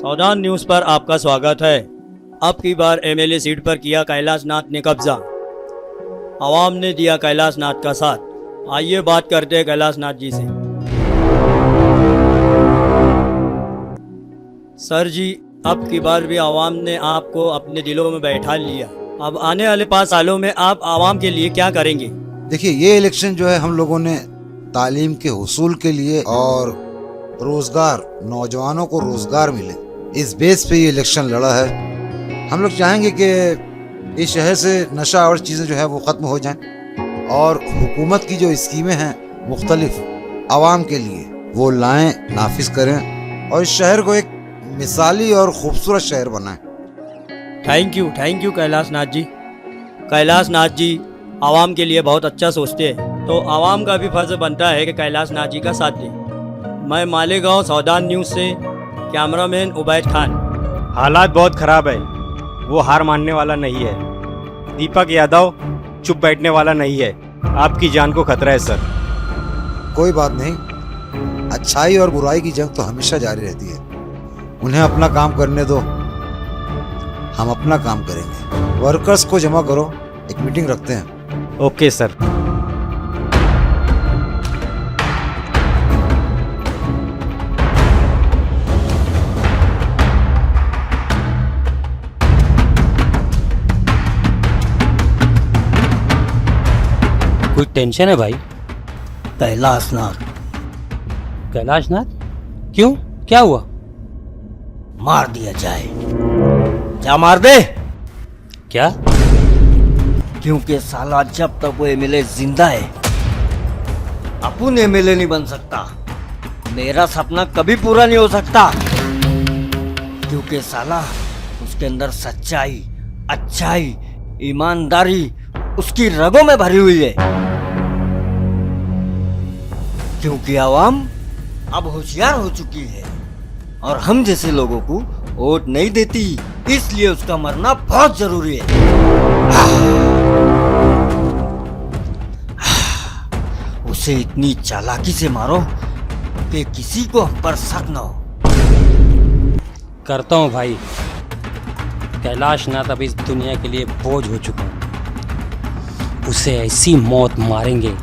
सावधान न्यूज पर आपका स्वागत है। अब की बार एमएलए सीट पर किया कैलाश नाथ ने कब्जा। आवाम ने दिया कैलाश नाथ का साथ। आइए बात करते हैं कैलाश नाथ जी से। सर जी, अब की बार भी आवाम ने आपको अपने दिलों में बैठा लिया। अब आने वाले 5 सालों में आप आवाम के लिए क्या करेंगे? देखिए, ये इलेक्शन जो है हम लोगों ने तालीम के हुसूल के लिए और रोजगार, नौजवानों को रोजगार मिले, इस बेस पे ये इलेक्शन लड़ा है। हम लोग चाहेंगे कि इस शहर से नशा और चीज़ें जो है वो ख़त्म हो जाएं और हुकूमत की जो स्कीमें हैं मुख्तलिफ आवाम के लिए वो लाएं, नाफिज करें और इस शहर को एक मिसाली और खूबसूरत शहर बनाएं। Thank you Kailash Nath ji. कैलाश नाथ जी आवाम के लिए बहुत अच्छा सोचते हैं, तो आवाम का भी फर्ज बनता है कि कैलाश नाथ जी का साथ दें। मैं मालेगांव सावधान न्यूज़ से कैमरामैन उबैद खान। हालात बहुत खराब है, वो हार मानने वाला नहीं है। दीपक यादव चुप बैठने वाला नहीं है। आपकी जान को खतरा है सर। कोई बात नहीं, अच्छाई और बुराई की जंग तो हमेशा जारी रहती है। उन्हें अपना काम करने दो, हम अपना काम करेंगे। वर्कर्स को जमा करो, एक मीटिंग रखते हैं। Okay sir. कोई टेंशन है भाई? कैलाश नाथ। कैलाश नाथ? क्यों, क्या हुआ? मार दिया जाए। क्या मार दे? क्या? क्योंकि साला जब तक वो एमएलए जिंदा है अपन एमएलए नहीं बन सकता। मेरा सपना कभी पूरा नहीं हो सकता, क्योंकि साला उसके अंदर सच्चाई, अच्छाई, ईमानदारी उसकी रगों में भरी हुई है। क्योंकि आवाम अब होशियार हो चुकी है और हम जैसे लोगों को वोट नहीं देती, इसलिए उसका मरना बहुत जरूरी है। उसे इतनी चालाकी से मारो कि किसी को हम पर शक न हो। करता हूँ भाई। कैलाश नाथ अब इस दुनिया के लिए बोझ हो चुका है। उसे ऐसी मौत मारेंगे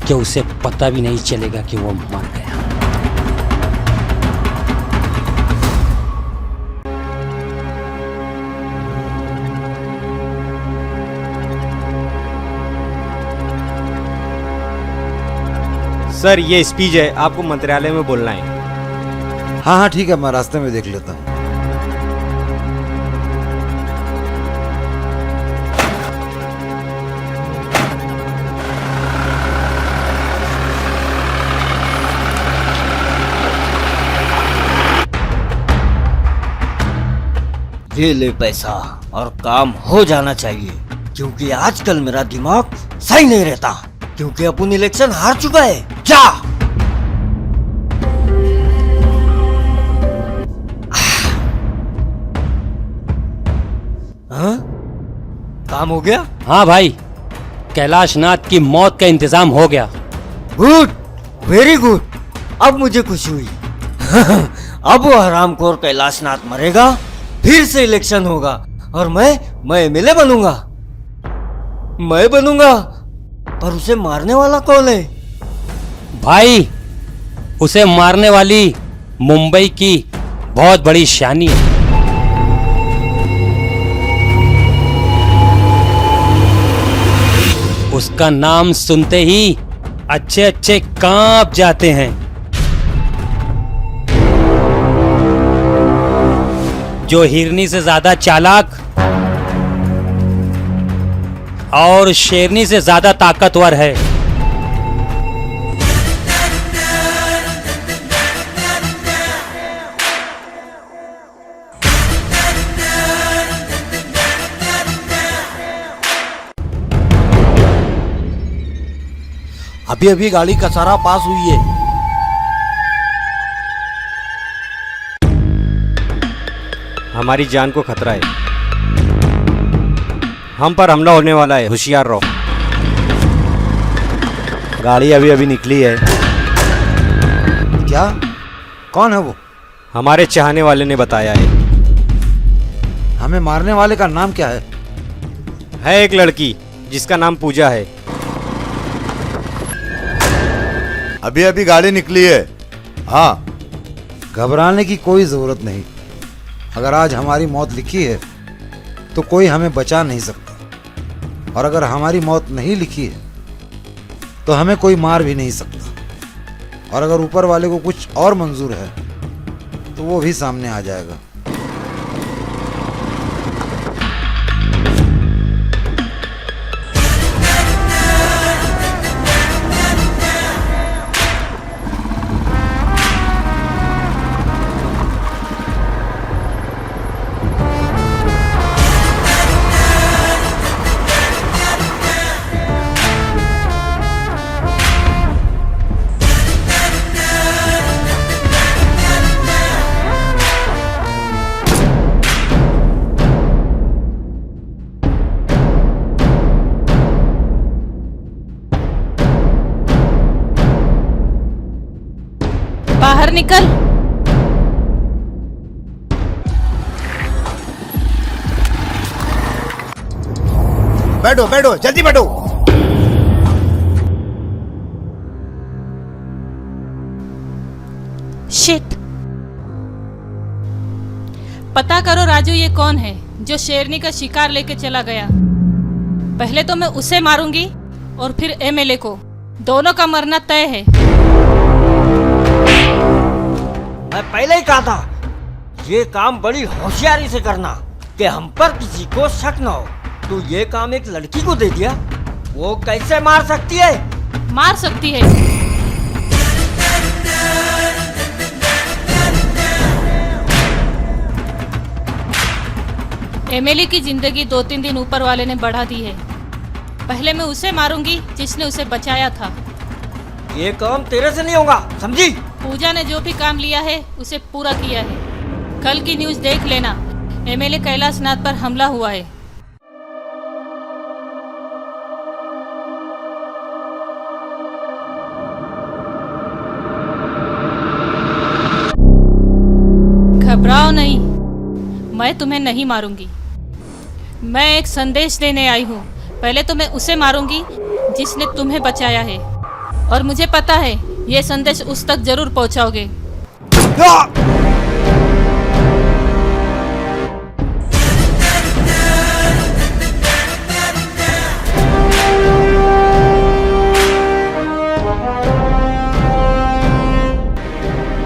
कि उसे पता भी नहीं चलेगा कि वो मर गया। सर ये स्पीच है, आपको मंत्रालय में बोलना है। हाँ ठीक है, मैं रास्ते में देख लेता हूँ। ये ले पैसा और काम हो जाना चाहिए, क्योंकि आजकल मेरा दिमाग सही नहीं रहता, क्योंकि अपन इलेक्शन हार चुका है। जा। हाँ? काम हो गया? हाँ भाई, कैलाश नाथ की मौत का इंतजाम हो गया। Good, very good. अब मुझे खुशी हुई। अब वो हरामखोर कैलाश नाथ मरेगा, फिर से इलेक्शन होगा और मैं एमएलए बनूंगा। मैं बनूंगा, पर उसे मारने वाला कौन है? भाई, उसे मारने वाली मुंबई की बहुत बड़ी शानी है। उसका नाम सुनते ही अच्छे अच्छे कांप जाते हैं। जो हिरनी से ज्यादा चालाक और शेरनी से ज्यादा ताकतवर है। अभी अभी गाड़ी कसारा पास हुई है। हमारी जान को खतरा है। हम पर हमला होने वाला है, होशियार रहो। गाड़ी अभी अभी निकली है। क्या? कौन है वो? हमारे चाहने वाले ने बताया है। हमें मारने वाले का नाम क्या है? एक लड़की जिसका नाम पूजा है। अभी अभी गाड़ी निकली है। हाँ, घबराने की कोई जरूरत नहीं। अगर आज हमारी मौत लिखी है तो कोई हमें बचा नहीं सकता, और अगर हमारी मौत नहीं लिखी है तो हमें कोई मार भी नहीं सकता। और अगर ऊपर वाले को कुछ और मंजूर है तो वो भी सामने आ जाएगा। बाहर निकल। बैठो बैठो, जल्दी बैठो। शिट। पता करो राजू, ये कौन है जो शेरनी का शिकार लेके चला गया। पहले तो मैं उसे मारूंगी और फिर एमएलए को। दोनों का मरना तय है। मैं पहले ही कहा था ये काम बड़ी होशियारी से करना कि हम पर किसी को शक न हो। तू ये काम एक लड़की को दे दिया, वो कैसे मार सकती है? मार सकती है। एमएलए की जिंदगी 2-3 दिन ऊपर वाले ने बढ़ा दी है। पहले मैं उसे मारूंगी जिसने उसे बचाया था। ये काम तेरे से नहीं होगा, समझी? पूजा ने जो भी काम लिया है उसे पूरा किया है। कल की न्यूज़ देख लेना, एमएलए कैलाश नाथ पर हमला हुआ है। घबराओ नहीं, मैं तुम्हें नहीं मारूंगी। मैं एक संदेश देने आई हूँ। पहले तो मैं उसे मारूंगी जिसने तुम्हें बचाया है, और मुझे पता है ये संदेश उस तक जरूर पहुंचाओगे।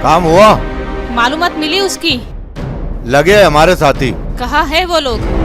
काम हुआ? मालूमात मिली उसकी? लगे हमारे साथी। कहाँ है वो लोग?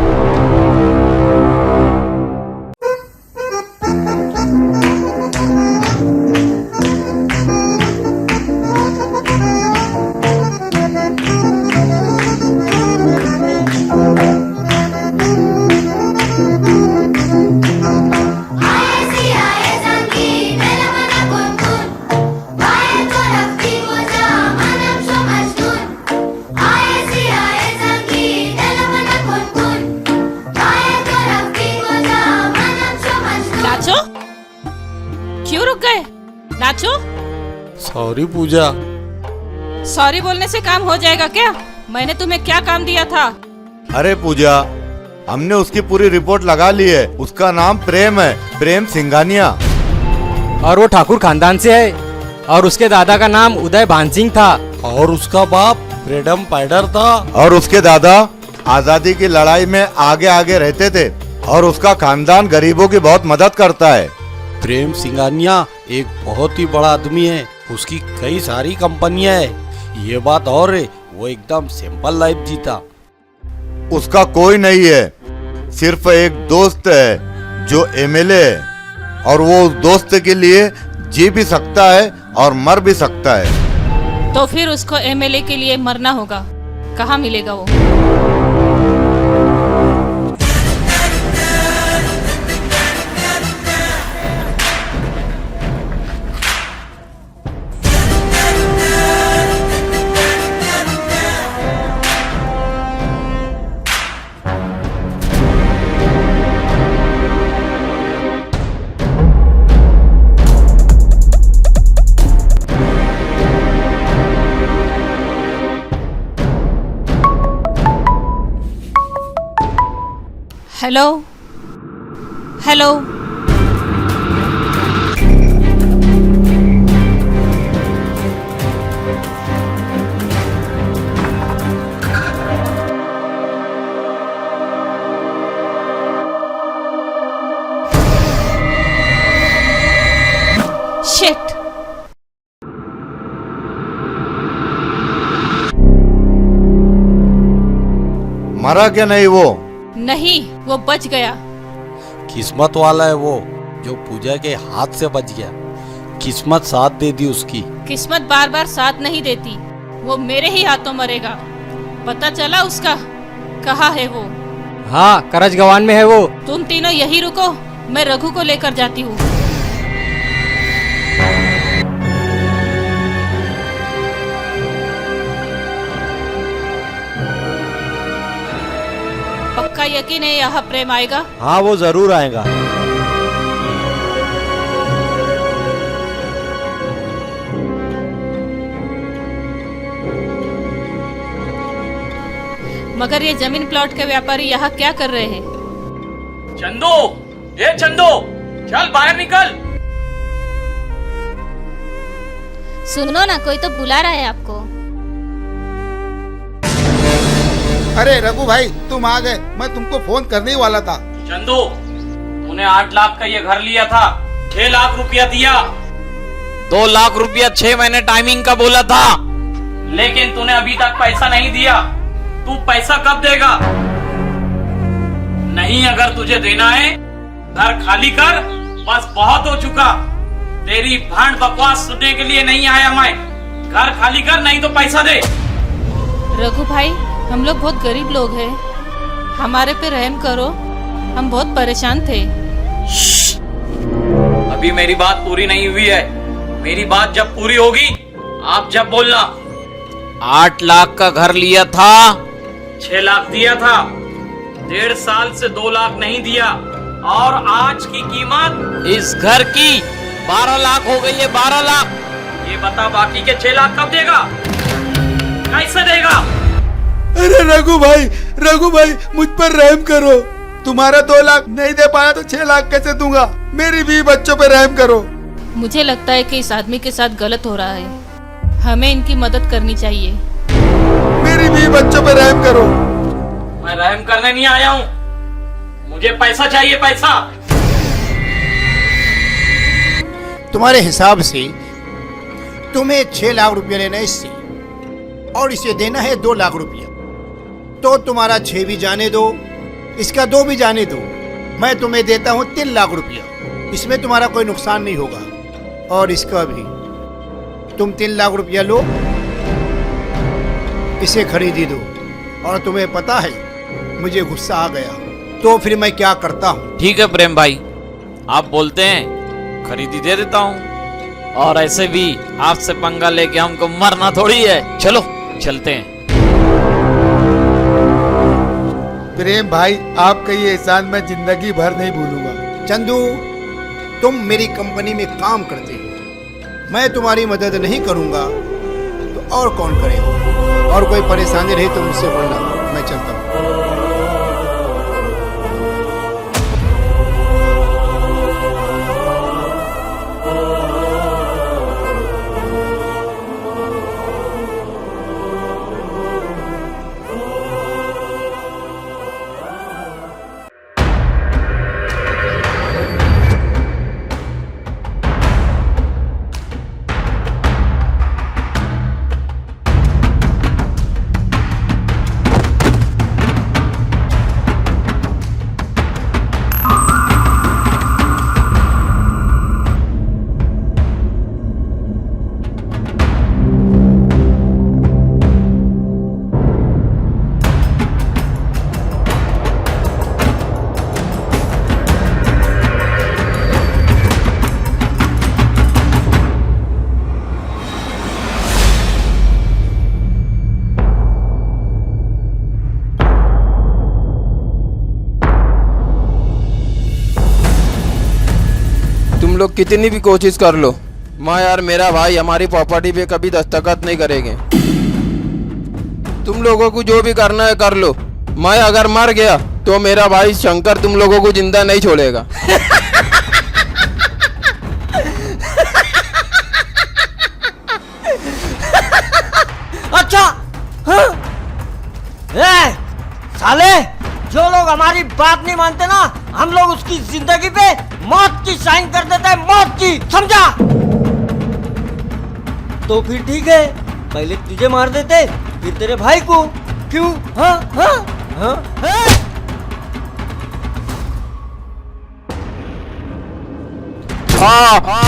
नाचो, क्यों रुक गए? नाचो। सॉरी पूजा। सॉरी बोलने से काम हो जाएगा क्या? मैंने तुम्हें क्या काम दिया था? अरे पूजा, हमने उसकी पूरी रिपोर्ट लगा ली है। उसका नाम प्रेम है, प्रेम सिंघानिया। और वो ठाकुर खानदान से है, और उसके दादा का नाम उदय भान सिंह था। और उसका बाप फ्रीडम फाइटर था। और उसके दादा आजादी की लड़ाई में आगे आगे रहते थे, और उसका खानदान गरीबों की बहुत मदद करता है। प्रेम सिंघानिया एक बहुत ही बड़ा आदमी है। उसकी कई सारी कंपनियां है। ये बात और है, वो एकदम सिंपल लाइफ जीता। उसका कोई नहीं है, सिर्फ एक दोस्त है जो एमएलए है, और वो उस दोस्त के लिए जी भी सकता है और मर भी सकता है। तो फिर उसको एमएलए के लिए मरना होगा। कहाँ मिलेगा वो? Hello hello. शिट। मरा क्या नहीं वो? नहीं, वो बच गया। किस्मत वाला है वो, जो पूजा के हाथ से बच गया। किस्मत साथ दे दी उसकी। किस्मत बार बार साथ नहीं देती, वो मेरे ही हाथों मरेगा। पता चला उसका? कहाँ है वो? हाँ, करज गवान में है वो। तुम तीनों यही रुको, मैं रघु को लेकर जाती हूँ। पक्का यकीन है यहाँ प्रेम आएगा? हाँ, वो जरूर आएगा। मगर ये जमीन प्लॉट के व्यापारी यहाँ क्या कर रहे हैं? चंदू, ए चंदू, चल बाहर निकल। सुनो ना, कोई तो बुला रहा है आपको। अरे रघु भाई, तुम आ गए। मैं तुमको फोन करने ही वाला था। चंदू, तूने 8 लाख का ये घर लिया था, 6 लाख रुपया दिया। 2 लाख रुपया 6 महीने टाइमिंग का बोला था। लेकिन तूने अभी तक पैसा नहीं दिया। तू पैसा कब देगा? नहीं, अगर तुझे देना है घर खाली कर। बस बहुत हो चुका। तेरी भांड बकवास सुनने के लिए नहीं आया मैं। घर खाली कर, नहीं तो पैसा दे। रघु भाई, हम लोग बहुत गरीब लोग हैं, हमारे पे रहम करो, हम बहुत परेशान थे। अभी मेरी बात पूरी नहीं हुई है। मेरी बात जब पूरी होगी, आप जब बोलना। 8 लाख का घर लिया था, 6 लाख दिया था। 1.5 साल से 2 लाख नहीं दिया, और आज की कीमत इस घर की 12 लाख हो गई है। 12 लाख। ये बता, बाकी के 6 लाख कब देगा? कैसे देगा? अरे रघु भाई मुझ पर रहम करो। तुम्हारा 2 लाख नहीं दे पाया तो 6 लाख कैसे दूंगा? मेरी भी बच्चों पे रहम करो। मुझे लगता है कि इस आदमी के साथ गलत हो रहा है, हमें इनकी मदद करनी चाहिए। मेरी भी बच्चों पे रहम करो। मैं रहम करने नहीं आया हूँ, मुझे पैसा चाहिए, पैसा। तुम्हारे हिसाब से तुम्हें 6 लाख रुपया लेना है इससे, और इसे देना है 2 लाख रुपया। तो तुम्हारा 6 भी जाने दो, इसका 2 भी जाने दो। मैं तुम्हें देता हूँ 3 लाख रुपया। इसमें तुम्हारा कोई नुकसान नहीं होगा। और इसका भी तुम 3 लाख रुपया लो, इसे खरीदी दो। और तुम्हें पता है, मुझे गुस्सा आ गया तो फिर मैं क्या करता हूँ। ठीक है प्रेम भाई, आप बोलते हैं, खरीदी दे देता हूँ। और ऐसे भी आपसे पंगा लेके हमको मरना थोड़ी है। चलो चलते हैं। प्रेम भाई, आपका ये एहसान मैं जिंदगी भर नहीं भूलूंगा। चंदू, तुम मेरी कंपनी में काम करते हो, मैं तुम्हारी मदद नहीं करूंगा तो और कौन करेगा? और कोई परेशानी रही तो मुझसे बोलना, मैं चलता हूँ। तुम लोग कितनी भी कोशिश कर लो, माँ यार मेरा भाई हमारी प्रॉपर्टी पे कभी दस्तखत नहीं करेंगे। तुम लोगों को जो भी करना है कर लो, मैं अगर मर गया तो मेरा भाई शंकर तुम लोगों को जिंदा नहीं छोड़ेगा। अच्छा हाँ? ए, साले जो लोग हमारी बात नहीं मानते ना, हम लोग उसकी जिंदगी पे मौत की साइन कर देते हैं, मौत की, समझा? तो फिर ठीक है, पहले तुझे मार देते फिर तेरे भाई को, क्यों? हाँ हाँ हाँ हाँ? हाँ